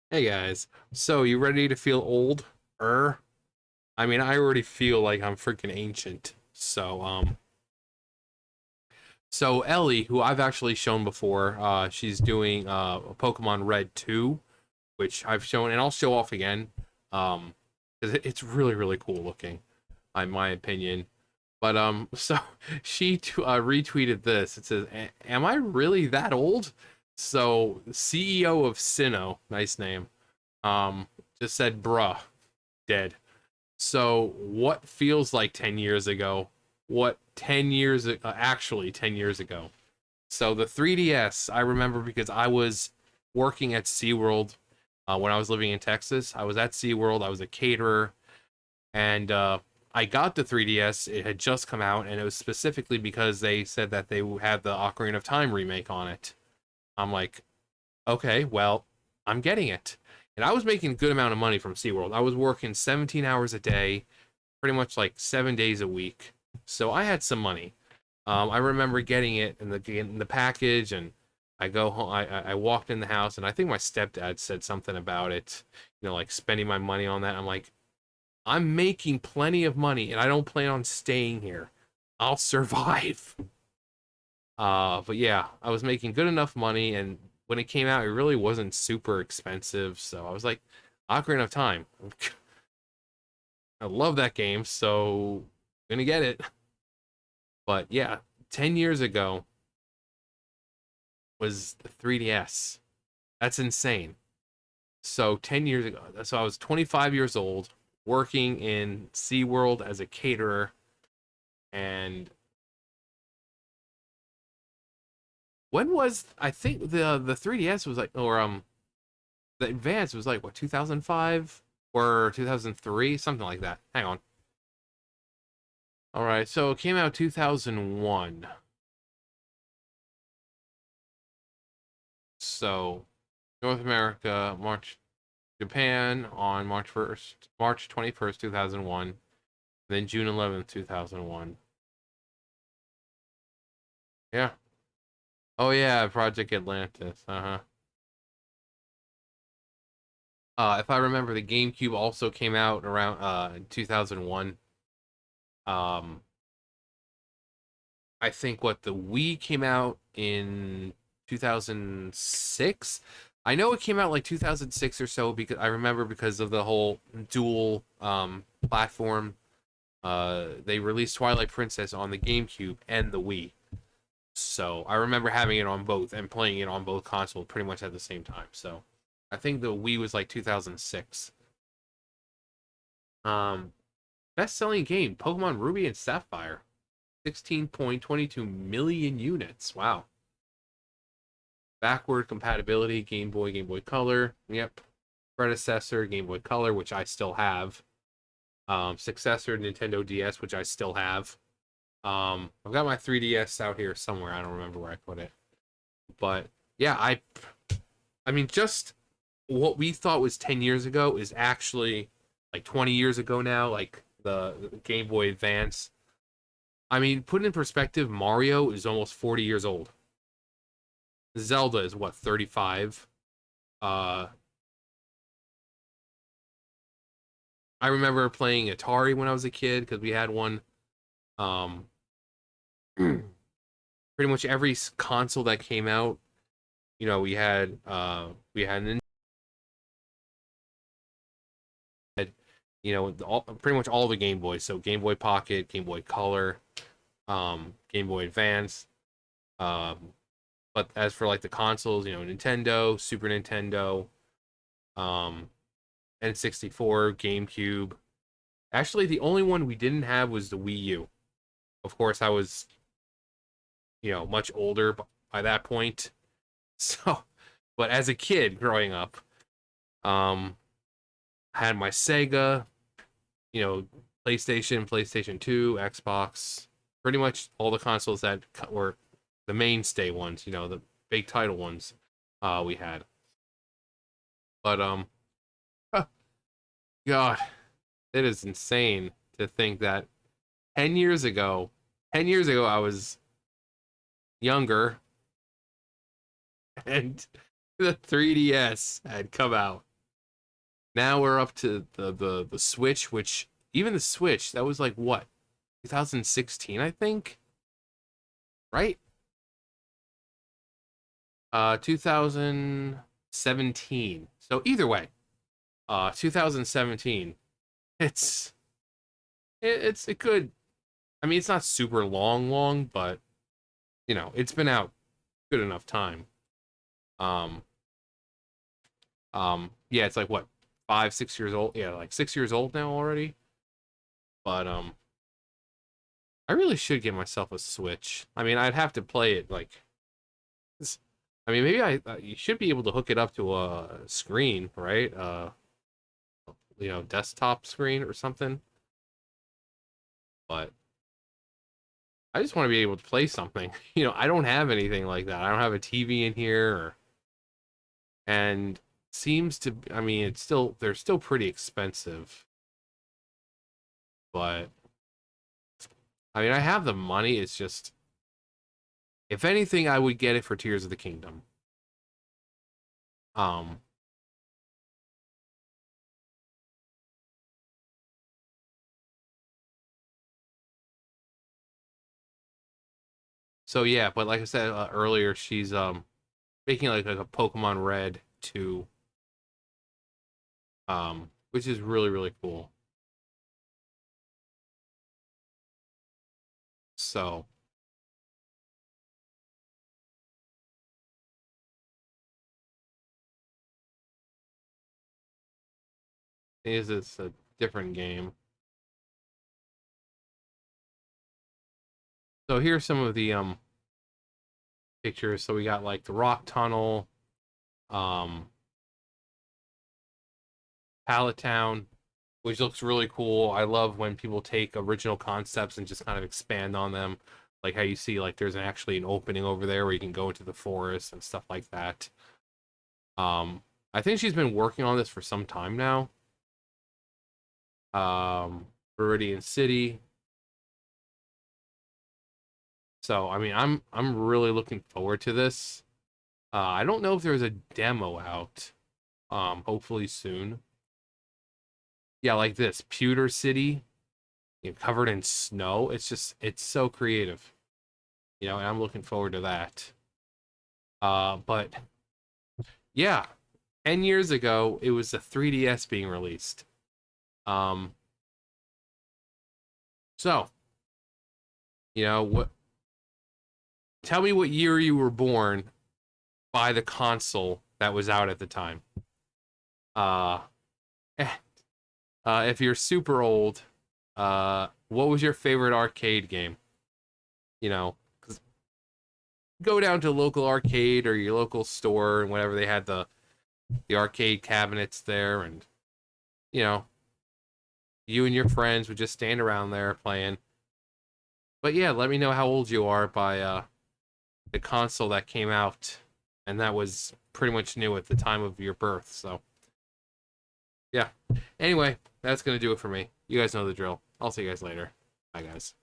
Hey guys, so you ready to feel old? I mean, I already feel like I'm freaking ancient. So Ellie, who I've actually shown before, she's doing Pokemon Red 2, which I've shown, and I'll show off again, um, because it's really really cool looking, in my opinion. But so retweeted this. It says, "Am I really that old?" So CEO of Sinnoh, nice name, um, just said, "Bruh, dead." So, what feels like 10 years ago? What 10 years, actually 10 years ago? So, the 3DS, I remember because I was working at SeaWorld when I was living in Texas. I was at SeaWorld, I was a caterer, and I got the 3DS. It had just come out, and it was specifically because they said that they had the Ocarina of Time remake on it. I'm like, okay, well, I'm getting it. And I was making a good amount of money from SeaWorld. I was working 17 hours a day, pretty much like 7 days a week. So I had some money. I remember getting it in the package, and I go home. I walked in the house, and I think my stepdad said something about it, like spending my money on that. I'm like, I'm making plenty of money, and I don't plan on staying here. I'll survive. But yeah, I was making good enough money, and when it came out, it really wasn't super expensive. So I was like, Ocarina of Time. I love that game, so I'm gonna get it. But yeah, 10 years ago was the 3DS. That's insane. So 10 years ago, so I was 25 years old, working in SeaWorld as a caterer, and when was I think the 3DS was like, or the Advance was like what, 2005 or 2003, something like that. Hang on. All right, so it came out 2001. So North America, March, Japan on March 21st, 2001, then June 11th, 2001. Yeah. Oh yeah, Project Atlantis. Uh-huh. If I remember, the GameCube also came out around in 2001. Um, I think what the Wii came out in 2006. I know it came out like 2006 or so because I remember because of the whole dual platform. They released Twilight Princess on the GameCube and the Wii. So I remember having it on both and playing it on both consoles pretty much at the same time. So I think the Wii was like 2006. Um, Best selling game, Pokemon Ruby and Sapphire, 16.22 million units. Wow. Backward compatibility, Game Boy, Game Boy Color. Yep. Predecessor, Game Boy Color, which I still have. Successor, Nintendo DS, which I still have. I've got my 3DS out here somewhere. I don't remember where I put it. But yeah, I mean, just what we thought was 10 years ago is actually like 20 years ago now, like the Game Boy Advance. I mean, put in perspective, Mario is almost 40 years old. Zelda is what, 35? Uh I remember playing Atari when I was a kid because we had one. Um Pretty much every console that came out, we had pretty much all the Game Boys. So Game Boy Pocket, Game Boy Color, Game Boy Advance. Um, but as for like the consoles, Nintendo, Super Nintendo, um, N64, GameCube. Actually, the only one we didn't have was the Wii U. Of course, I was, much older by that point. So, but as a kid growing up, um, I had my Sega, you know, PlayStation 2, Xbox, pretty much all the consoles that were the mainstay ones, the big title ones we had. But God, it is insane to think that 10 years ago, 10 years ago I was younger and the 3DS had come out. Now we're up to the Switch, which even the Switch, that was like what, 2016, I think, right? 2017. So either way, 2017. It's it could. I mean, it's not super long, but it's been out good enough time. Um, yeah, it's like what, 5, 6 years old. Yeah, like 6 years old now already. But I really should get myself a Switch. I mean, I'd have to play it like. I mean, maybe you should be able to hook it up to a screen, right? Desktop screen or something. But I just want to be able to play something. I don't have anything like that. I don't have a TV in here, and seems to. I mean, they're still pretty expensive, but I mean, I have the money. It's just, if anything, I would get it for Tears of the Kingdom. Um, so yeah, but like I said earlier, she's making like a Pokemon Red 2, which is really really cool. So it's a different game. So here's some of the pictures. So we got like the rock tunnel, um, Pallet Town, which looks really cool. I love when people take original concepts and just kind of expand on them, like how you see like there's actually an opening over there where you can go into the forest and stuff like that. I think she's been working on this for some time now. Viridian City. So I mean, I'm really looking forward to this. I don't know if there's a demo out. Hopefully soon. Yeah, like this Pewter City, covered in snow. It's so creative, and I'm looking forward to that. But yeah, 10 years ago, it was the 3DS being released. Um, so what? Tell me what year you were born by the console that was out at the time. Uh, eh, if you're super old, what was your favorite arcade game? You know, go down to a local arcade or your local store and whatever, they had the arcade cabinets there, and you know you and your friends would just stand around there playing. But yeah, let me know how old you are by the console that came out and that was pretty much new at the time of your birth. So yeah, anyway, that's gonna do it for me. You guys know the drill. I'll see you guys later. Bye guys.